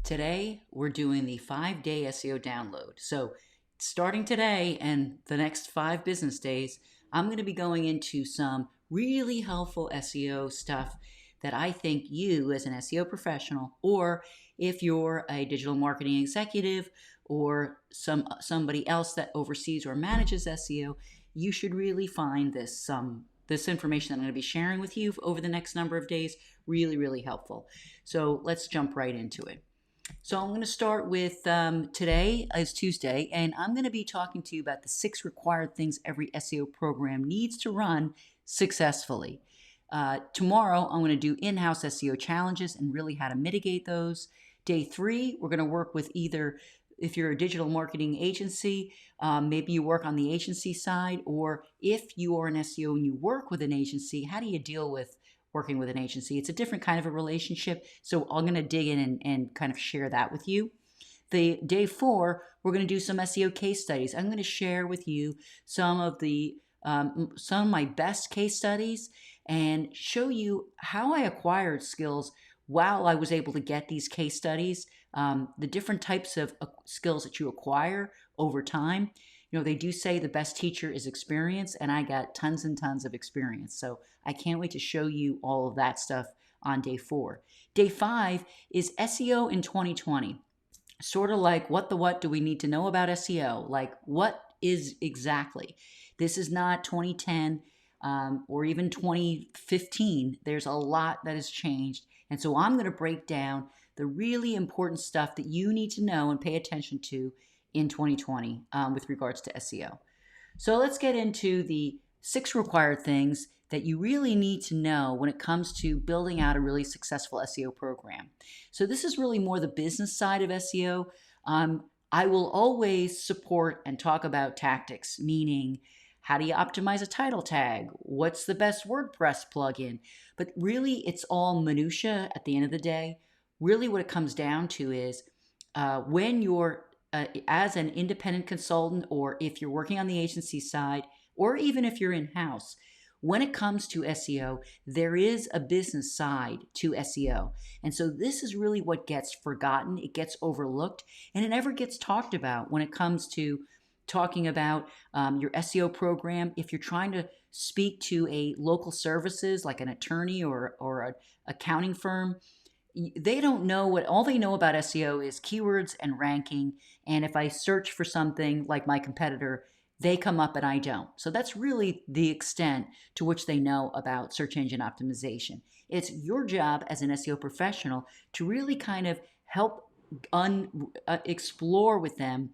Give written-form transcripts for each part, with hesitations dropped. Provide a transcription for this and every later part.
Today, we're doing the 5-day SEO download. So, starting today and the next 5 business days, I'm going to be going into some really helpful SEO stuff that I think you, as an SEO professional, or if you're a digital marketing executive or somebody else that oversees or manages SEO, you should really find this information that I'm going to be sharing with you over the next number of days really helpful. So let's jump right into it. So I'm going to start with today is Tuesday, and I'm going to be talking to you about the 6 required things every SEO program needs to run successfully. Tomorrow, I'm going to do in-house SEO challenges and really how to mitigate those. Day 3, we're going to work with either, if you're a digital marketing agency, maybe you work on the agency side, or if you are an SEO and you work with an agency, how do you deal with working with an agency? It's a different kind of a relationship, so I'm going to dig in and kind of share that with you. The day 4, we're going to do some SEO case studies. I'm going to share with you some of my best case studies and show you how I acquired skills while I was able to get these case studies, the different types of skills that you acquire over time. You know, they do say the best teacher is experience, and I got tons and tons of experience. So I can't wait to show you all of that stuff on day 4. Day 5 is SEO in 2020. Sort of like what do we need to know about SEO? Like what is exactly? This is not 2010 or even 2015. There's a lot that has changed. And so I'm going to break down the really important stuff that you need to know and pay attention to in 2020 with regards to SEO. So let's get into the 6 required things that you really need to know when it comes to building out a really successful SEO program. So this is really more the business side of SEO. I will always support and talk about tactics, meaning how do you optimize a title tag? What's the best WordPress plugin? But really, it's all minutia at the end of the day. Really what it comes down to is when you're as an independent consultant, or if you're working on the agency side, or even if you're in-house, when it comes to SEO, there is a business side to SEO. And so this is really what gets forgotten. It gets overlooked, and it never gets talked about when it comes to talking about your SEO program. If you're trying to speak to a local services like an attorney or an accounting firm, they don't know all they know about SEO is keywords and ranking. And if I search for something like my competitor, they come up and I don't. So that's really the extent to which they know about search engine optimization. It's your job as an SEO professional to really kind of help explore with them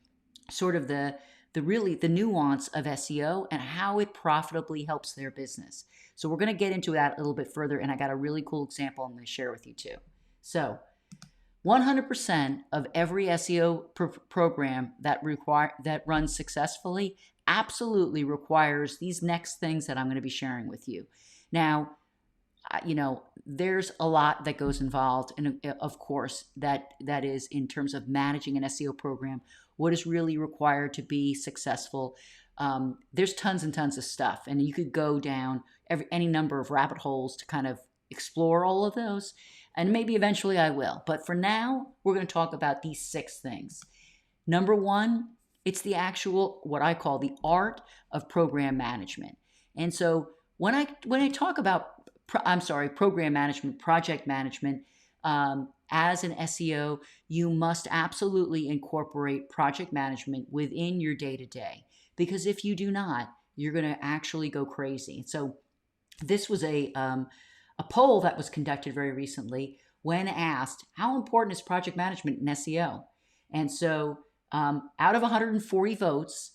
sort of the nuance of SEO and how it profitably helps their business. So we're going to get into that a little bit further, and I got a really cool example I'm going to share with you too. So 100% of every SEO program that runs successfully absolutely requires these next things that I'm going to be sharing with you. Now, there's a lot that goes involved, and of course, that is in terms of managing an SEO program. What is really required to be successful? There's tons and tons of stuff, and you could go down any number of rabbit holes to kind of explore all of those, and maybe eventually I will. But for now, we're going to talk about these 6 things. Number 1, it's the actual, what I call the art of program management. And so when I talk about program management, project management, as an SEO, you must absolutely incorporate project management within your day-to-day, because if you do not, you're going to actually go crazy. So this was a poll that was conducted very recently when asked, how important is project management in SEO? And so out of 140 votes,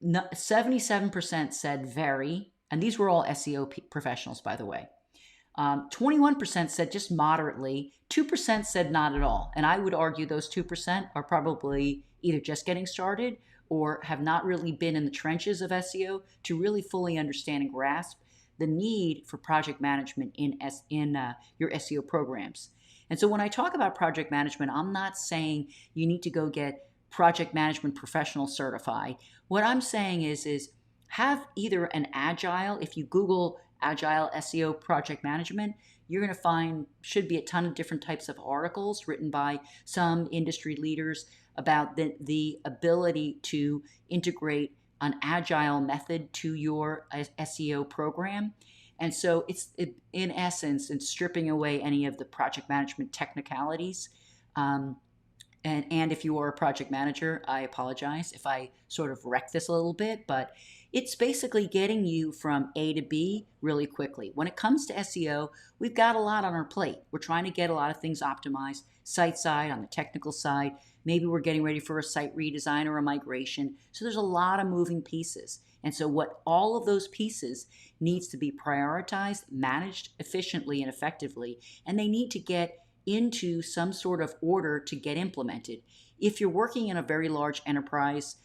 77% said very, and these were all SEO professionals, by the way. 21% said just moderately, 2% said not at all. And I would argue those 2% are probably either just getting started or have not really been in the trenches of SEO to really fully understand and grasp the need for project management in your SEO programs. And so when I talk about project management, I'm not saying you need to go get project management professional certified. What I'm saying is have either an agile, if you Google agile SEO project management, you're going to find should be a ton of different types of articles written by some industry leaders about the ability to integrate an agile method to your SEO program. And so in essence, it's stripping away any of the project management technicalities. Um, and if you are a project manager, I apologize if I sort of wreck this a little bit, but it's basically getting you from A to B really quickly. When it comes to SEO, we've got a lot on our plate. We're trying to get a lot of things optimized, site side, on the technical side. Maybe we're getting ready for a site redesign or a migration. So there's a lot of moving pieces. And so what all of those pieces needs to be prioritized, managed efficiently and effectively, and they need to get into some sort of order to get implemented. If you're working in a very large enterprise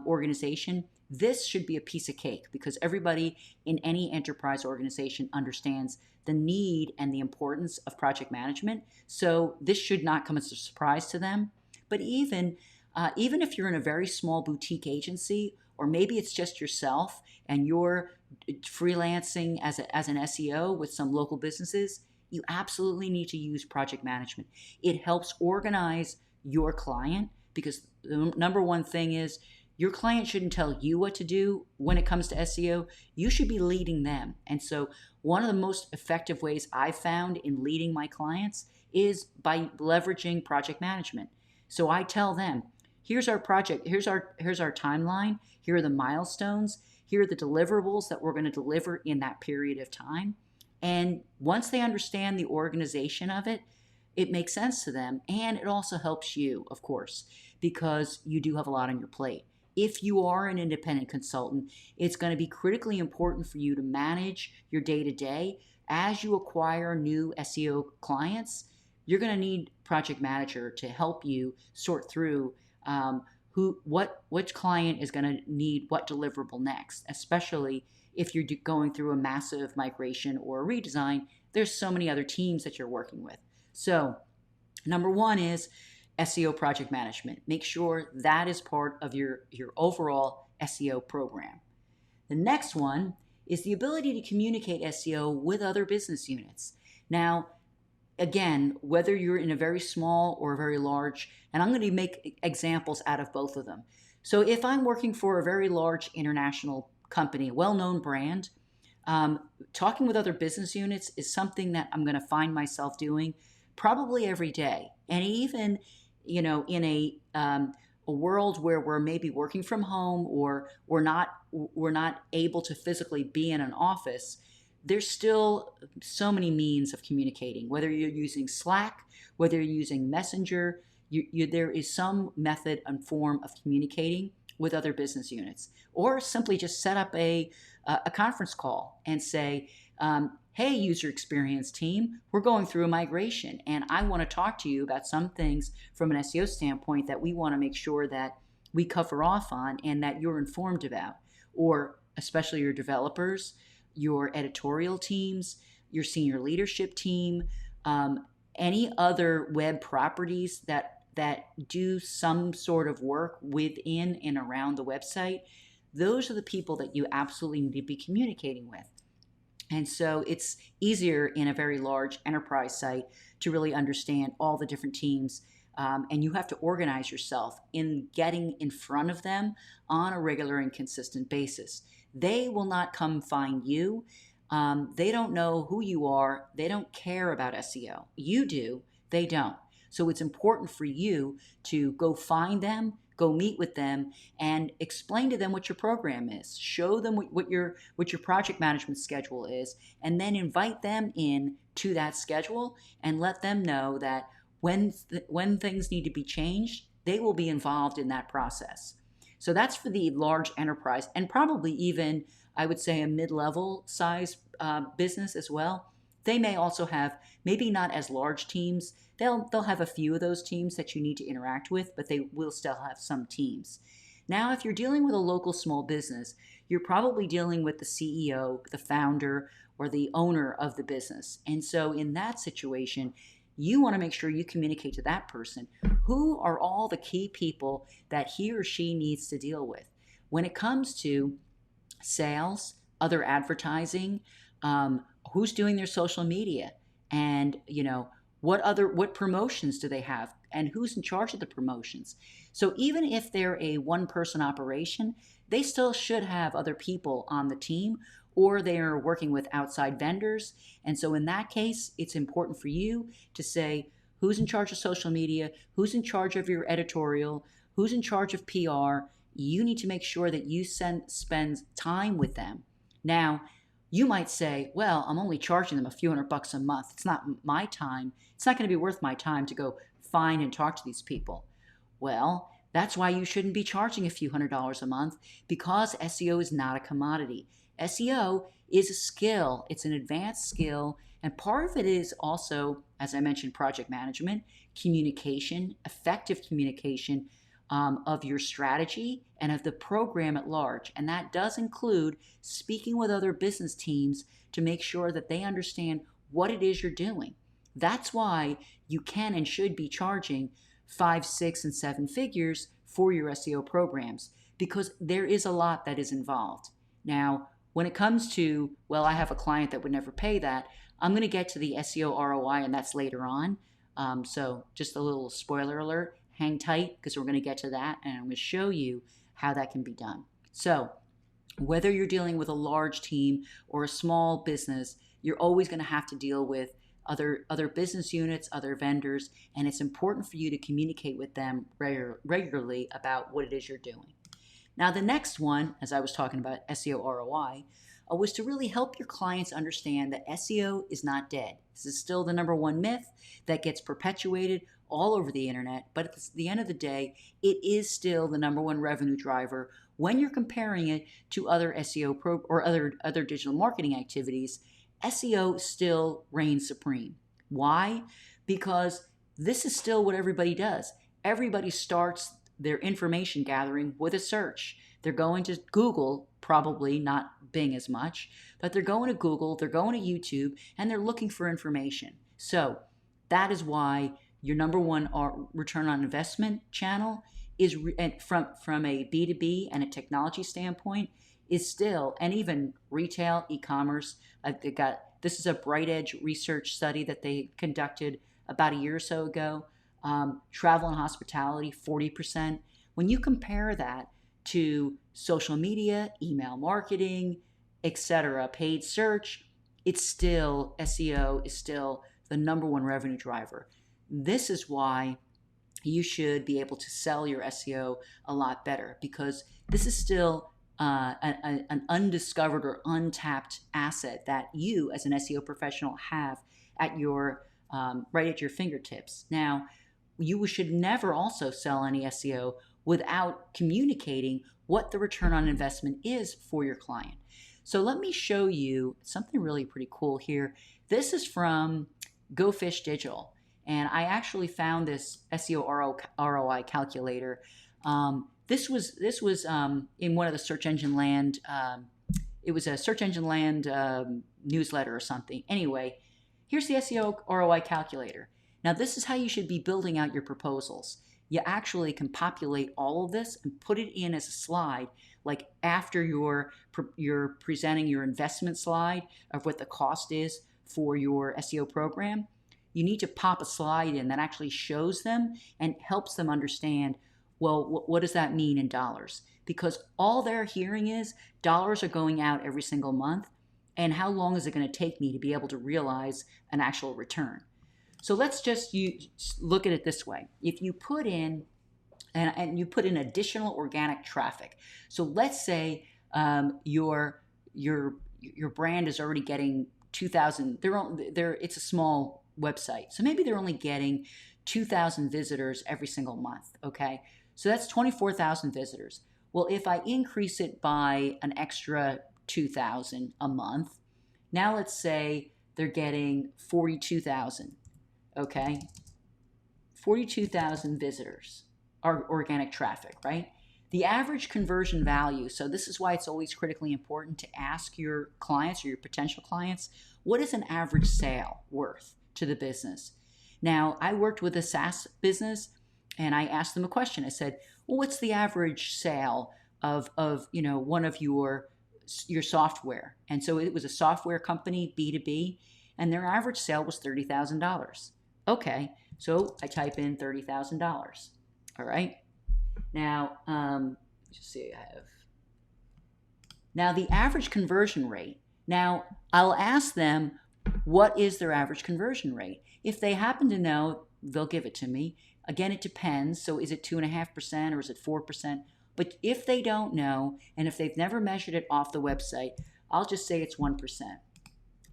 organization, this should be a piece of cake because everybody in any enterprise organization understands the need and the importance of project management. So this should not come as a surprise to them. But even if you're in a very small boutique agency, or maybe it's just yourself and you're freelancing as an SEO with some local businesses, you absolutely need to use project management. It helps organize your client because the number one thing is your client shouldn't tell you what to do when it comes to SEO. You should be leading them. And so one of the most effective ways I've found in leading my clients is by leveraging project management. So I tell them, here's our project, here's our timeline, here are the milestones, here are the deliverables that we're going to deliver in that period of time. And once they understand the organization of it, it makes sense to them. And it also helps you, of course, because you do have a lot on your plate. If you are an independent consultant, it's going to be critically important for you to manage your day-to-day. As you acquire new SEO clients, you're going to need project manager to help you sort through which client is going to need what deliverable next, especially if you're going through a massive migration or a redesign. There's so many other teams that you're working with. So number one is SEO project management. Make sure that is part of your overall SEO program. The next one is the ability to communicate SEO with other business units. Now, again, whether you're in a very small or a very large, and I'm going to make examples out of both of them. So if I'm working for a very large international company, a well-known brand, talking with other business units is something that I'm going to find myself doing probably every day. And even, in a world where we're maybe working from home or we're not able to physically be in an office, there's still so many means of communicating. Whether you're using Slack, whether you're using Messenger, there is some method and form of communicating with other business units, or simply just set up a conference call and say, hey, user experience team, we're going through a migration and I want to talk to you about some things from an SEO standpoint that we want to make sure that we cover off on and that you're informed about, or especially your developers, your editorial teams, your senior leadership team, any other web properties that do some sort of work within and around the website. Those are the people that you absolutely need to be communicating with. And so it's easier in a very large enterprise site to really understand all the different teams. And you have to organize yourself in getting in front of them on a regular and consistent basis. They will not come find you. They don't know who you are. They don't care about SEO. You do. They don't. So it's important for you to go find them, go meet with them, and explain to them what your program is. Show them what your project management schedule is, and then invite them in to that schedule and let them know that when things need to be changed, they will be involved in that process. So that's for the large enterprise, and probably even, I would say, a mid-level size business as well. They may also have, maybe not as large teams. They'll have a few of those teams that you need to interact with, but they will still have some teams. Now, if you're dealing with a local small business, you're probably dealing with the CEO, the founder, or the owner of the business. And so in that situation, you want to make sure you communicate to that person who are all the key people that he or she needs to deal with. When it comes to sales, other advertising, who's doing their social media, and what promotions do they have and who's in charge of the promotions. So even if they're a one person operation, they still should have other people on the team, or they are working with outside vendors. And so in that case, it's important for you to say who's in charge of social media, who's in charge of your editorial, who's in charge of PR. You need to make sure that you spend time with them. Now, you might say, well, I'm only charging them a few $100 a month. It's not my time. It's not going to be worth my time to go find and talk to these people. Well, that's why you shouldn't be charging a few $100s a month, because SEO is not a commodity. SEO is a skill. It's an advanced skill. And part of it is also, as I mentioned, project management, communication, effective communication of your strategy and of the program at large. And that does include speaking with other business teams to make sure that they understand what it is you're doing. That's why you can and should be charging 5, 6, and 7 figures for your SEO programs, because there is a lot that is involved. Now, when it comes to, well, I have a client that would never pay that, I'm going to get to the SEO ROI, and that's later on. So just a little spoiler alert, hang tight, because we're going to get to that, and I'm going to show you how that can be done. So whether you're dealing with a large team or a small business, you're always going to have to deal with other business units, other vendors, and it's important for you to communicate with them regularly about what it is you're doing. Now, the next one, as I was talking about SEO ROI, was to really help your clients understand that SEO is not dead. This is still the number one myth that gets perpetuated all over the internet, but at the end of the day, it is still the number one revenue driver when you're comparing it to other SEO or other digital marketing activities. SEO still reigns supreme. Why? Because this is still what everybody does. Everybody starts their information gathering with a search. They're going to Google, probably not Bing as much, but they're going to Google, they're going to YouTube, and they're looking for information. So that is why your number one return on investment channel is from a B2B and a technology standpoint is still, and even retail, e-commerce. This is a Bright Edge research study that they conducted about a year or so ago. Travel and hospitality, 40%. When you compare that to social media, email marketing, etc., paid search, SEO is still the number one revenue driver. This is why you should be able to sell your SEO a lot better, because this is still an undiscovered or untapped asset that you as an SEO professional have at your right at your fingertips. Now, you should never also sell any SEO without communicating what the return on investment is for your client. So let me show you something really pretty cool here. This is from Go Fish Digital, and I actually found this SEO ROI calculator. This was in one of the Search Engine Land. It was a Search Engine Land newsletter or something. Anyway, here's the SEO ROI calculator. Now, this is how you should be building out your proposals. You actually can populate all of this and put it in as a slide, like after you're presenting your investment slide of what the cost is for your SEO program. You need to pop a slide in that actually shows them and helps them understand, well, what does that mean in dollars? Because all they're hearing is dollars are going out every single month, and how long is it going to take me to be able to realize an actual return? So let's just look at it this way. If you put in, and you put in additional organic traffic, so let's say your brand is already getting 2,000. It's a small website, so maybe they're only getting 2,000 visitors every single month. Okay, so that's 24,000 visitors. Well, if I increase it by an extra 2,000 a month, now let's say they're getting 42,000. Okay, 42,000 visitors are organic traffic, right? The average conversion value, so this is why it's always critically important to ask your clients or your potential clients, what is an average sale worth to the business? Now, I worked with a SaaS business and I asked them a question. I said, well, what's the average sale of one of your software? And so it was a software company, B2B. and their average sale was $30,000. Okay, so I type in $30,000. All right. Now, just see, I have now the average conversion rate. Now, I'll ask them, what is their average conversion rate? If they happen to know, they'll give it to me. Again, it depends. So is it 2.5% or is it 4%? But if they don't know, and if they've never measured it off the website, I'll just say it's 1%.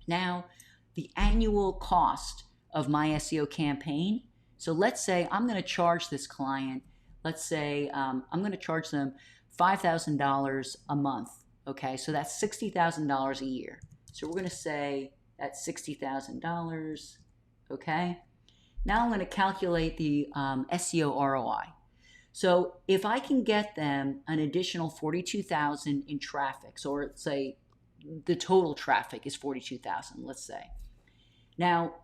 Now, the annual cost of my SEO campaign. So let's say I'm going to charge this client, let's say I'm going to charge them $5,000 a month. Okay, so that's $60,000 a year. So we're going to say that's $60,000. Okay, now I'm going to calculate the SEO ROI. So if I can get them an additional 42,000 in traffic, so let's say the total traffic is 42,000, let's say. Now,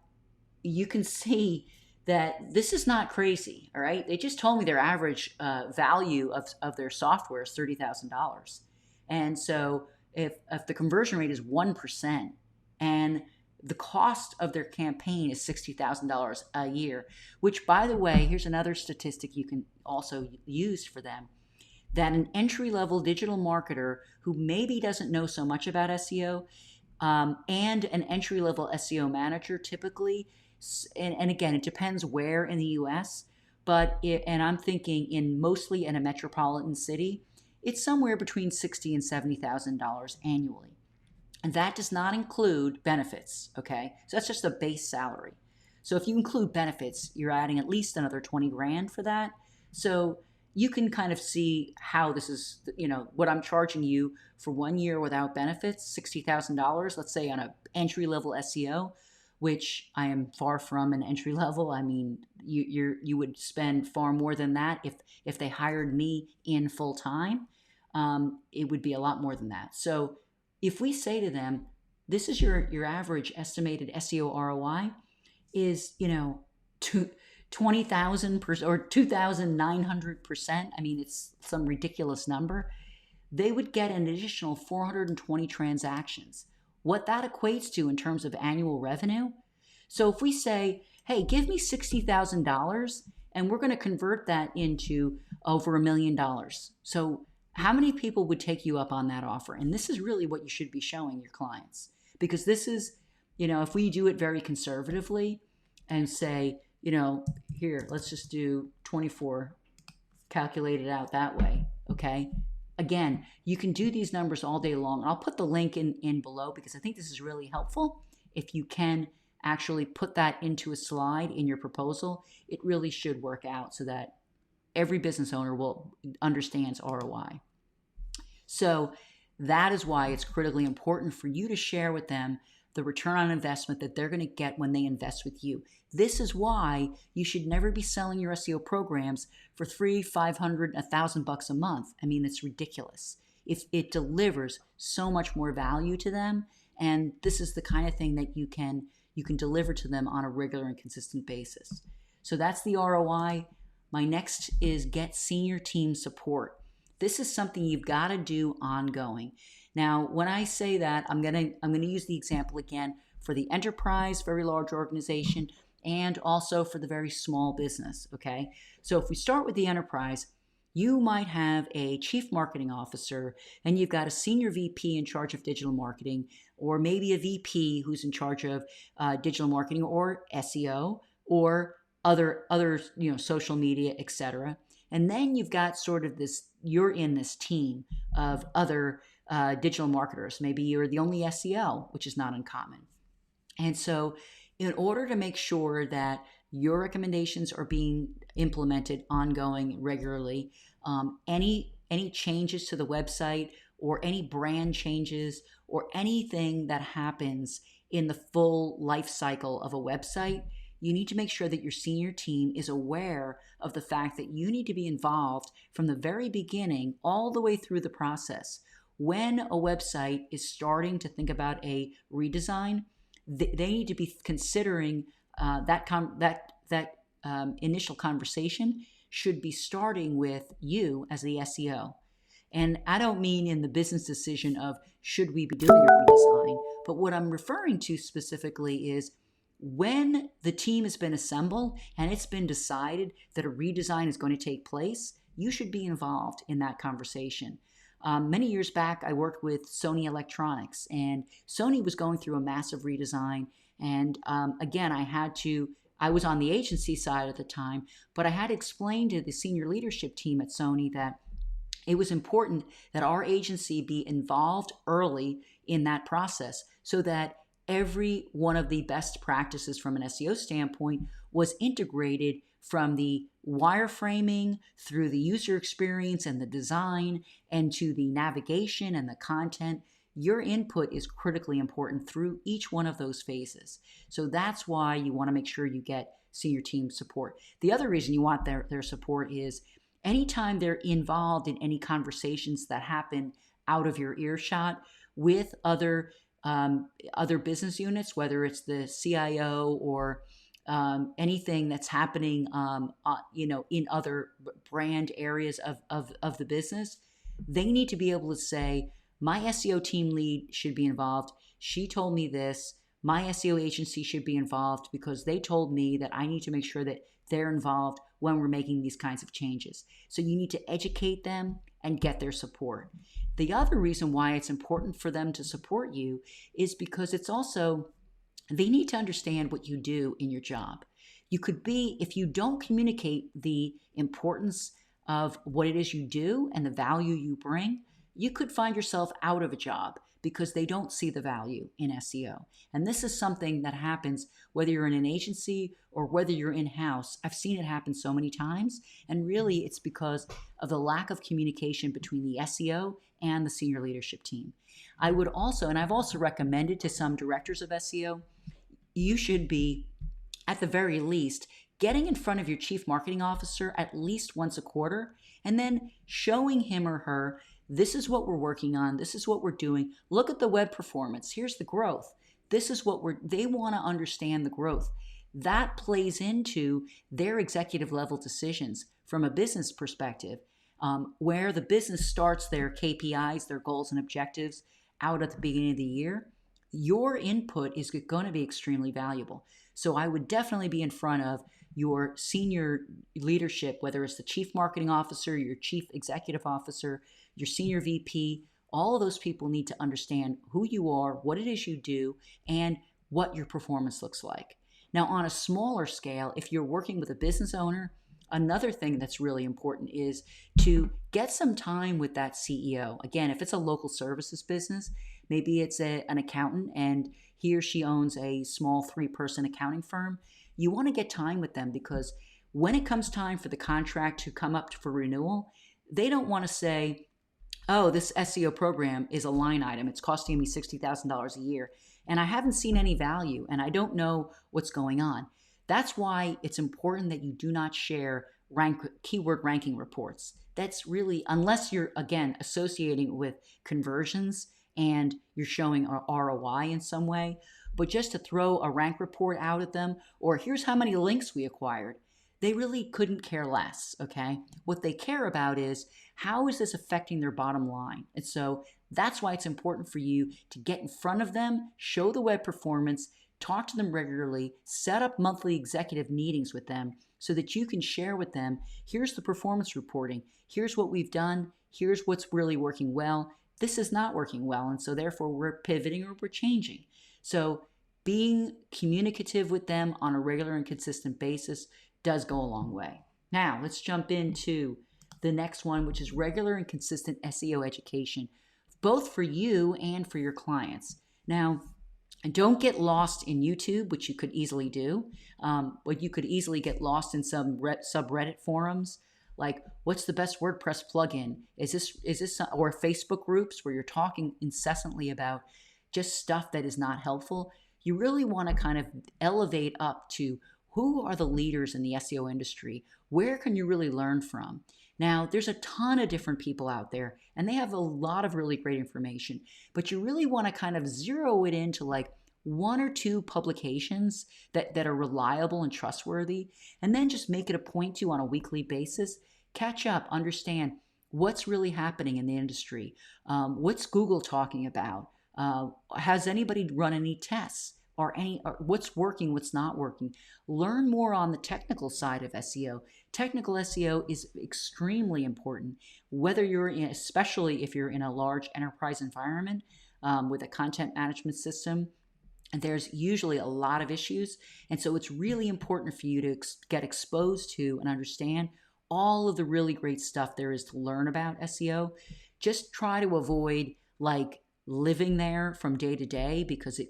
you can see that this is not crazy, all right? They just told me their average value of their software is $30,000. And so if the conversion rate is 1% and the cost of their campaign is $60,000 a year, which, by the way, here's another statistic you can also use for them, that an entry-level digital marketer who maybe doesn't know so much about SEO and an entry-level SEO manager typically, and again, it depends where in the US, and I'm thinking mostly in a metropolitan city, it's somewhere between $60,000 and $70,000 annually. And that does not include benefits, okay? So that's just the base salary. So if you include benefits, you're adding at least another 20 grand for that. So you can kind of see how this is, what I'm charging you for 1 year without benefits, $60,000, let's say on an entry-level SEO, which I am far from an entry level. I mean, you would spend far more than that if they hired me in full time. It would be a lot more than that. So if we say to them, this is your average estimated SEO ROI is, 20,000% or 2,900%. I mean, it's some ridiculous number. They would get an additional 420 transactions. What that equates to in terms of annual revenue. So if we say, hey, give me $60,000 and we're going to convert that into over $1 million. So how many people would take you up on that offer? And this is really what you should be showing your clients, because this is, if we do it very conservatively and say, here, let's just do 24, calculate it out that way. Okay. Again, you can do these numbers all day long. I'll put the link in below because I think this is really helpful. If you can actually put that into a slide in your proposal, it really should work out so that every business owner understands ROI. So that is why it's critically important for you to share with them the return on investment that they're going to get when they invest with you. This is why you should never be selling your SEO programs for $300, $500, $1,000 a month. I mean, it's ridiculous. It delivers so much more value to them, and this is the kind of thing that you can deliver to them on a regular and consistent basis. So that's the ROI. My next is get senior team support. This is something you've got to do ongoing. Now, when I say that, I'm going to use the example again for the enterprise, very large organization, and also for the very small business, okay? So if we start with the enterprise, you might have a chief marketing officer and you've got a senior VP in charge of digital marketing, or maybe a VP who's in charge of digital marketing or SEO or other social media, etc. And then you've got sort of you're in this team of other digital marketers. Maybe you're the only SEO, which is not uncommon. And so in order to make sure that your recommendations are being implemented ongoing, regularly, any changes to the website or any brand changes or anything that happens in the full life cycle of a website, you need to make sure that your senior team is aware of the fact that you need to be involved from the very beginning all the way through the process. When a website is starting to think about a redesign, they need to be considering that initial conversation should be starting with you as the SEO. And I don't mean in the business decision of should we be doing a redesign, But what I'm referring to specifically is when the team has been assembled and it's been decided that a redesign is going to take place, you should be involved in that conversation. Many years back, I worked with Sony Electronics, and Sony was going through a massive redesign. And again, I was on the agency side at the time, but I had to explain to the senior leadership team at Sony that it was important that our agency be involved early in that process so that every one of the best practices from an SEO standpoint was integrated from the wireframing through the user experience and the design and to the navigation and the content. Your input is critically important through each one of those phases. So that's why you want to make sure you get senior team support. The other reason you want their support is anytime they're involved in any conversations that happen out of your earshot with other business units, whether it's the CIO or anything that's happening, in other brand areas of the business, they need to be able to say, my SEO team lead should be involved. She told me this. My SEO agency should be involved because they told me that I need to make sure that they're involved when we're making these kinds of changes. So you need to educate them and get their support. The other reason why it's important for them to support you is because it's also, they need to understand what you do in your job. You could be, if you don't communicate the importance of what it is you do and the value you bring, you could find yourself out of a job because they don't see the value in SEO. And this is something that happens whether you're in an agency or whether you're in-house. I've seen it happen so many times, and really it's because of the lack of communication between the SEO and the senior leadership team. I've also recommended to some directors of SEO, you should be, at the very least, getting in front of your chief marketing officer at least once a quarter, and then showing him or her, this is what we're working on. This is what we're doing. Look at the web performance. Here's the growth. This is what they want to understand the growth. That plays into their executive level decisions from a business perspective, where the business starts their KPIs, their goals and objectives out at the beginning of the year. Your input is going to be extremely valuable. So I would definitely be in front of your senior leadership, whether it's the chief marketing officer, your chief executive officer, your senior VP. All of those people need to understand who you are, what it is you do, and what your performance looks like. Now, on a smaller scale, if you're working with a business owner, another thing that's really important is to get some time with that CEO. Again, if it's a local services business, maybe it's an accountant and he or she owns a small 3-person accounting firm. You want to get time with them because when it comes time for the contract to come up for renewal, they don't want to say, oh, this SEO program is a line item. It's costing me $60,000 a year, and I haven't seen any value, and I don't know what's going on. That's why it's important that you do not share keyword ranking reports. That's really, unless you're, again, associating with conversions and you're showing a ROI in some way, but just to throw a rank report out at them, or here's how many links we acquired, they really couldn't care less, okay? What they care about is, how is this affecting their bottom line? And so that's why it's important for you to get in front of them, show the web performance, talk to them regularly, set up monthly executive meetings with them so that you can share with them, here's the performance reporting, here's what we've done, here's what's really working well, this is not working well, and so therefore we're pivoting or we're changing. So being communicative with them on a regular and consistent basis does go a long way. Now, let's jump into the next one, which is regular and consistent SEO education, both for you and for your clients. Now, don't get lost in YouTube, which you could easily do, but you could easily get lost in some subreddit forums, like what's the best WordPress plugin? Is this or Facebook groups where you're talking incessantly about just stuff that is not helpful? You really want to kind of elevate up to who are the leaders in the SEO industry? Where can you really learn from? Now, there's a ton of different people out there, and they have a lot of really great information, but you really want to kind of zero it into like 1 or 2 publications that are reliable and trustworthy, and then just make it a point to, on a weekly basis, catch up, understand what's really happening in the industry. What's Google talking about? Has anybody run any tests? Or what's working, what's not working? Learn more on the technical side of SEO. Technical SEO is extremely important, whether you're in, especially if you're in a large enterprise environment with a content management system. And there's usually a lot of issues. And so it's really important for you to get exposed to and understand all of the really great stuff there is to learn about SEO. Just try to avoid like living there from day to day, because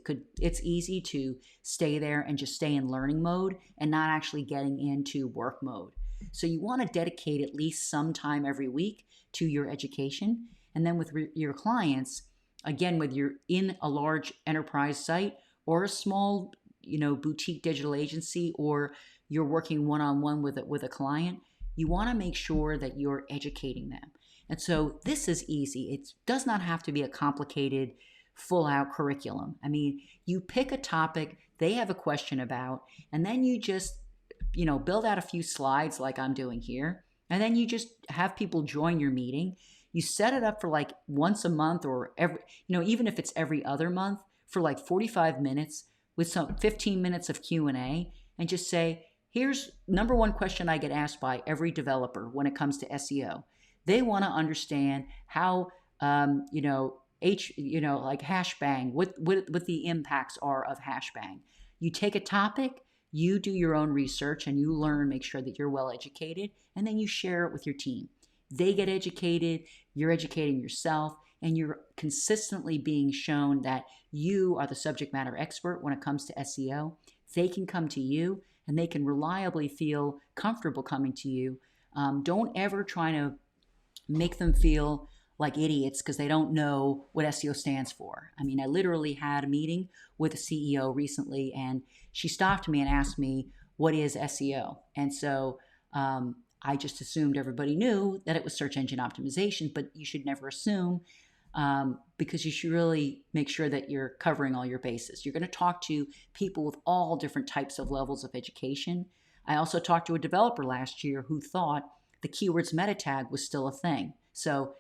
it's easy to stay there and just stay in learning mode and not actually getting into work mode. So you want to dedicate at least some time every week to your education. And then with your clients, again, whether you're in a large enterprise site or a small, boutique digital agency, or you're working one-on-one with a client, you want to make sure that you're educating them. And so this is easy. It does not have to be a complicated, full-out curriculum. I mean, you pick a topic they have a question about, and then you just, build out a few slides like I'm doing here, and then you just have people join your meeting. You set it up for like once a month, or even if it's every other month, for like 45 minutes with some 15 minutes of Q&A, and just say, here's number one question I get asked by every developer when it comes to SEO. They want to understand how, like hashbang, what the impacts are of hashbang. You take a topic, you do your own research, and you learn, make sure that you're well educated, and then you share it with your team. They get educated, you're educating yourself, and you're consistently being shown that you are the subject matter expert when it comes to SEO. They can come to you, and they can reliably feel comfortable coming to you. Don't ever try to make them feel like idiots because they don't know what SEO stands for. I mean, I literally had a meeting with a CEO recently, and she stopped me and asked me, what is SEO? And so I just assumed everybody knew that it was search engine optimization, but you should never assume, because you should really make sure that you're covering all your bases. You're going to talk to people with all different types of levels of education. I also talked to a developer last year who thought the keywords meta tag was still a thing. So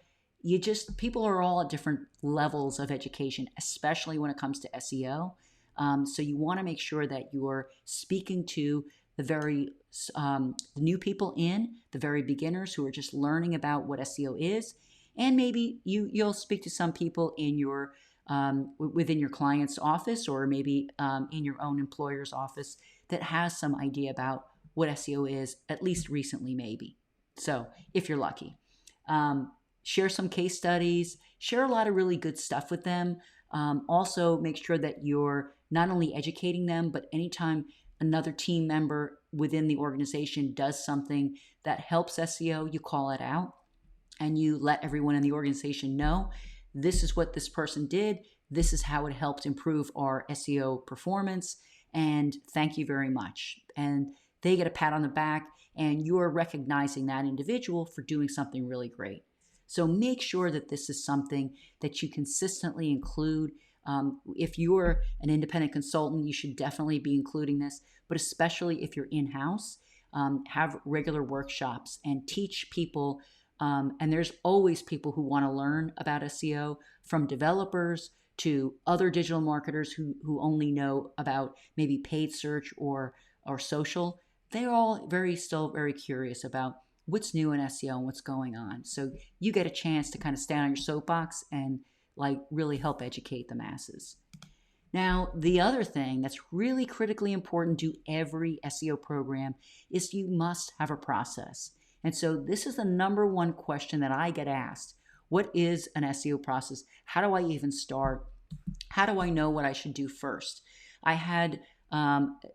people are all at different levels of education, especially when it comes to SEO. So you want to make sure that you're speaking to the new people the very beginners who are just learning about what SEO is. And maybe you'll speak to some people in your within your client's office, or maybe in your own employer's office that has some idea about what SEO is, at least recently maybe. So if you're lucky, share some case studies, share a lot of really good stuff with them. Also make sure that you're not only educating them, but anytime another team member within the organization does something that helps SEO, you call it out and you let everyone in the organization know, this is what this person did. This is how it helped improve our SEO performance. And thank you very much. And they get a pat on the back, and you're recognizing that individual for doing something really great. So make sure that this is something that you consistently include. If you're an independent consultant, you should definitely be including this, but especially if you're in-house, have regular workshops and teach people. And there's always people who want to learn about SEO, from developers to other digital marketers who only know about maybe paid search or social. They're all still very curious about what's new in SEO and what's going on. So you get a chance to kind of stand on your soapbox and like really help educate the masses. Now, the other thing that's really critically important to every SEO program is you must have a process. And so this is the number one question that I get asked. What is an SEO process? How do I even start? How do I know what I should do first? I had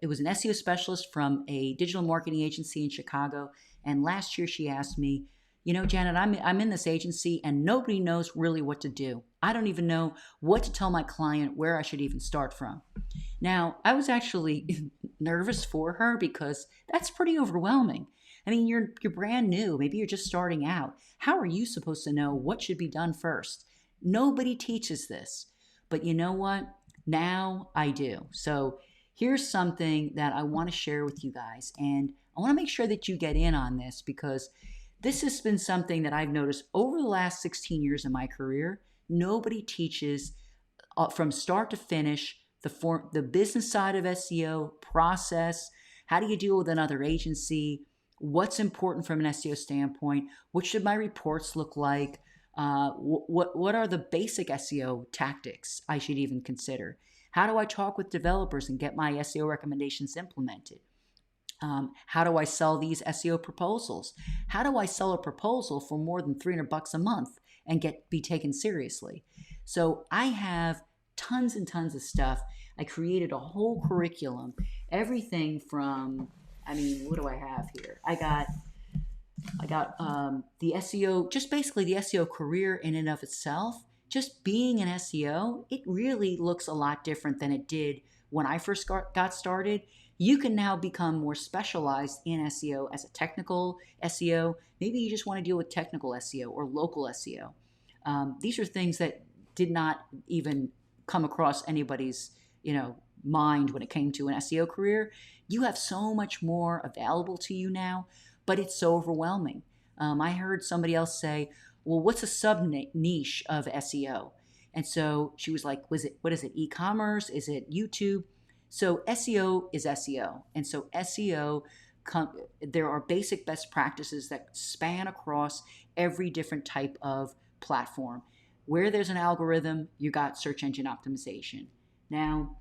it was an SEO specialist from a digital marketing agency in Chicago. And last year she asked me, Janet, I'm in this agency and nobody knows really what to do. I don't even know what to tell my client, where I should even start from. Now, I was actually nervous for her because that's pretty overwhelming. I mean, you're brand new. Maybe you're just starting out. How are you supposed to know what should be done first? Nobody teaches this. But you know what? Now I do. So here's something that I want to share with you guys. And I want to make sure that you get in on this, because this has been something that I've noticed over the last 16 years of my career. Nobody teaches from start to finish, the business side of SEO, process, how do you deal with another agency, what's important from an SEO standpoint, what should my reports look like, what are the basic SEO tactics I should even consider, how do I talk with developers and get my SEO recommendations implemented. How do I sell these SEO proposals? How do I sell a proposal for more than $300 a month and be taken seriously? So I have tons and tons of stuff. I created a whole curriculum, everything from, what do I have here? I got the SEO, just basically the SEO career in and of itself. Just being an SEO, it really looks a lot different than it did when I first got started. You can now become more specialized in SEO as a technical SEO. Maybe you just want to deal with technical SEO or local SEO. These are things that did not even come across anybody's, mind when it came to an SEO career. You have so much more available to you now, but it's so overwhelming. I heard somebody else say, well, what's a sub niche of SEO? And so she was like, what is it, e-commerce? Is it YouTube? So SEO is SEO. And so SEO, there are basic best practices that span across every different type of platform. Where there's an algorithm, you got search engine optimization. Now,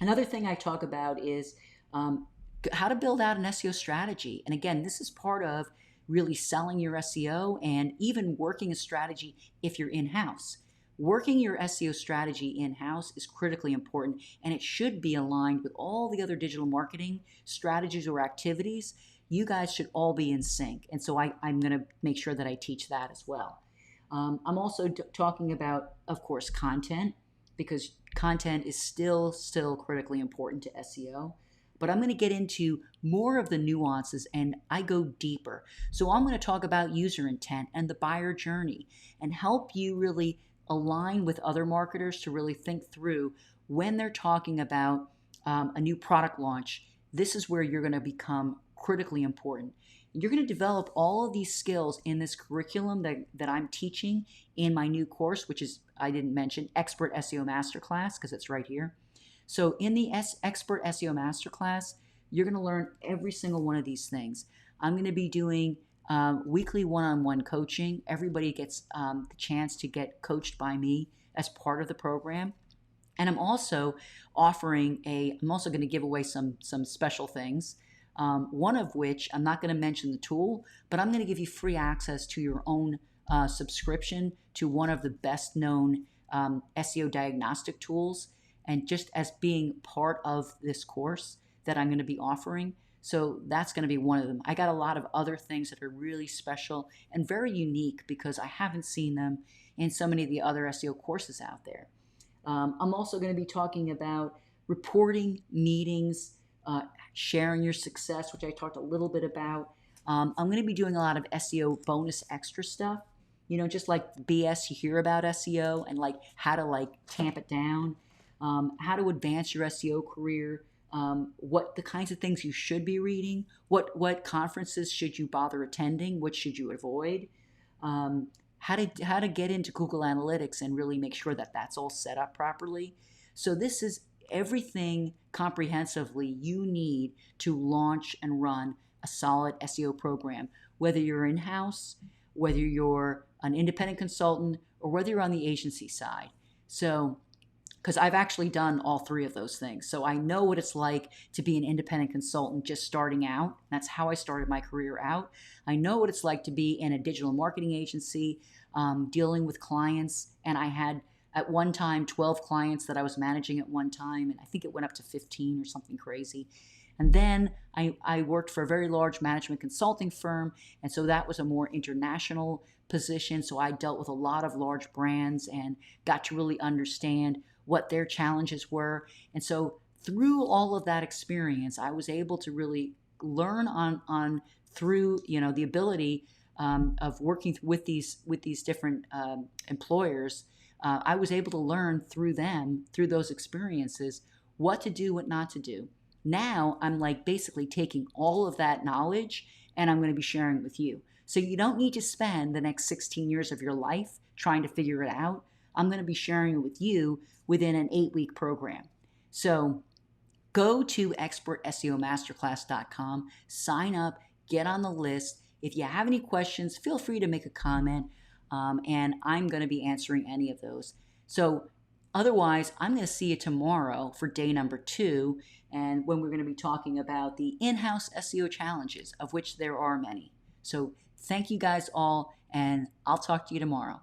another thing I talk about is how to build out an SEO strategy. And again, this is part of really selling your SEO and even working a strategy if you're in-house. Working your SEO strategy in-house is critically important, and it should be aligned with all the other digital marketing strategies or activities. You guys should all be in sync. And so I'm going to make sure that I teach that as well. I'm also talking about, of course, content, because content is still critically important to SEO. But I'm going to get into more of the nuances and I go deeper. So I'm going to talk about user intent and the buyer journey and help you really align with other marketers to really think through when they're talking about a new product launch. This is where you're going to become critically important. You're going to develop all of these skills in this curriculum that I'm teaching in my new course, which is, I didn't mention, Expert SEO Masterclass, because it's right here. So in the Expert SEO Masterclass, you're going to learn every single one of these things. I'm going to be doing weekly one-on-one coaching. Everybody gets the chance to get coached by me as part of the program. And I'm also going to give away some special things. One of which, I'm not going to mention the tool, but I'm going to give you free access to your own subscription to one of the best known SEO diagnostic tools, and just as being part of this course that I'm going to be offering. So that's going to be one of them. I got a lot of other things that are really special and very unique because I haven't seen them in so many of the other SEO courses out there. I'm also going to be talking about reporting meetings, sharing your success, which I talked a little bit about. I'm going to be doing a lot of SEO bonus extra stuff, just like BS you hear about SEO and like how to tamp it down, how to advance your SEO career, what the kinds of things you should be reading, what conferences should you bother attending, what should you avoid, how to get into Google Analytics and really make sure that that's all set up properly. So this is everything comprehensively you need to launch and run a solid SEO program, whether you're in-house, whether you're an independent consultant, or whether you're on the agency side. So, because I've actually done all three of those things. So I know what it's like to be an independent consultant just starting out. That's how I started my career out. I know what it's like to be in a digital marketing agency, dealing with clients. And I had at one time 12 clients that I was managing at one time. And I think it went up to 15 or something crazy. And then I worked for a very large management consulting firm. And so that was a more international position. So I dealt with a lot of large brands and got to really understand what their challenges were. And so through all of that experience, I was able to really learn through the ability of working with these different employers. I was able to learn through those experiences, what to do, what not to do. Now I'm basically taking all of that knowledge and I'm going to be sharing it with you. So you don't need to spend the next 16 years of your life trying to figure it out. I'm going to be sharing it with you within an 8-week program. So go to expertseomasterclass.com, sign up, get on the list. If you have any questions, feel free to make a comment, and I'm going to be answering any of those. So otherwise, I'm going to see you tomorrow for day number 2, and when we're going to be talking about the in-house SEO challenges, of which there are many. So thank you guys all, and I'll talk to you tomorrow.